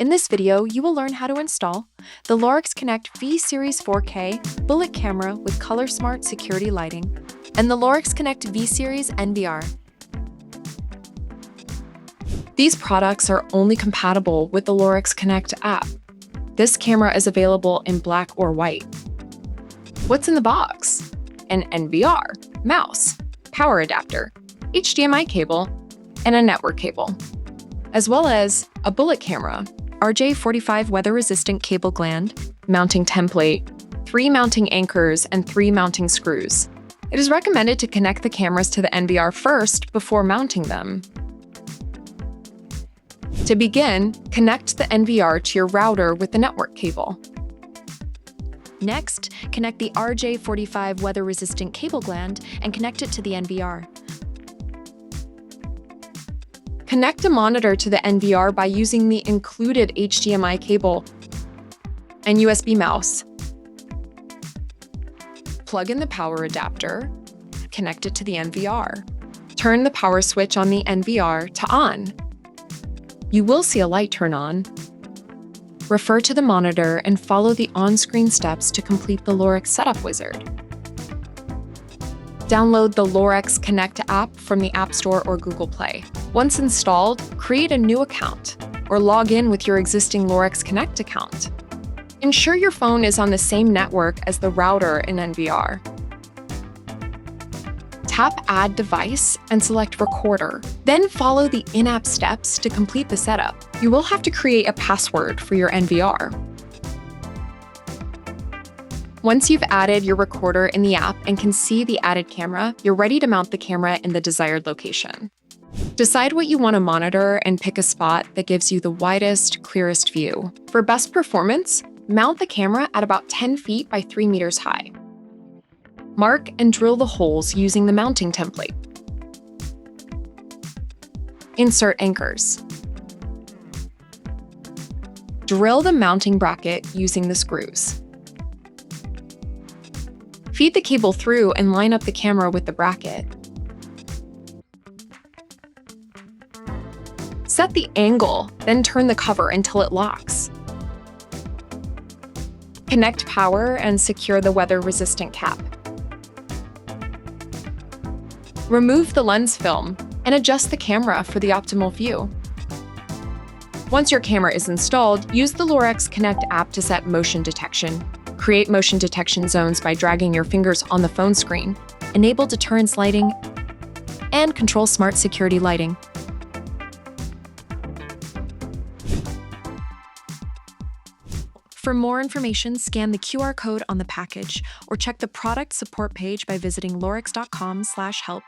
In this video, you will learn how to install the Lorex Connect V-Series 4K bullet camera with Color Smart security lighting and the Lorex Connect V-Series NVR. These products are only compatible with the Lorex Connect app. This camera is available in black or white. What's in the box? An NVR, mouse, power adapter, HDMI cable, and a network cable, as well as a bullet camera, RJ45 weather-resistant cable gland, mounting template, 3 mounting anchors, and 3 mounting screws. It is recommended to connect the cameras to the NVR first before mounting them. To begin, connect the NVR to your router with the network cable. Next, connect the RJ45 weather-resistant cable gland and connect it to the NVR. Connect a monitor to the NVR by using the included HDMI cable and USB mouse. Plug in the power adapter, connect it to the NVR. Turn the power switch on the NVR to on. You will see a light turn on. Refer to the monitor and follow the on-screen steps to complete the Lorex Setup Wizard. Download the Lorex Connect app from the App Store or Google Play. Once installed, create a new account or log in with your existing Lorex Connect account. Ensure your phone is on the same network as the router in NVR. Tap Add Device and select Recorder. Then follow the in-app steps to complete the setup. You will have to create a password for your NVR. Once you've added your recorder in the app and can see the added camera, you're ready to mount the camera in the desired location. Decide what you want to monitor and pick a spot that gives you the widest, clearest view. For best performance, mount the camera at about 10 feet by 3 meters high. Mark and drill the holes using the mounting template. Insert anchors. Drill the mounting bracket using the screws. Feed the cable through and line up the camera with the bracket. Set the angle, then turn the cover until it locks. Connect power and secure the weather-resistant cap. Remove the lens film and adjust the camera for the optimal view. Once your camera is installed, use the Lorex Connect app to set motion detection. Create motion detection zones by dragging your fingers on the phone screen, enable deterrence lighting, and control smart security lighting. For more information, scan the QR code on the package or check the product support page by visiting lorex.com/help.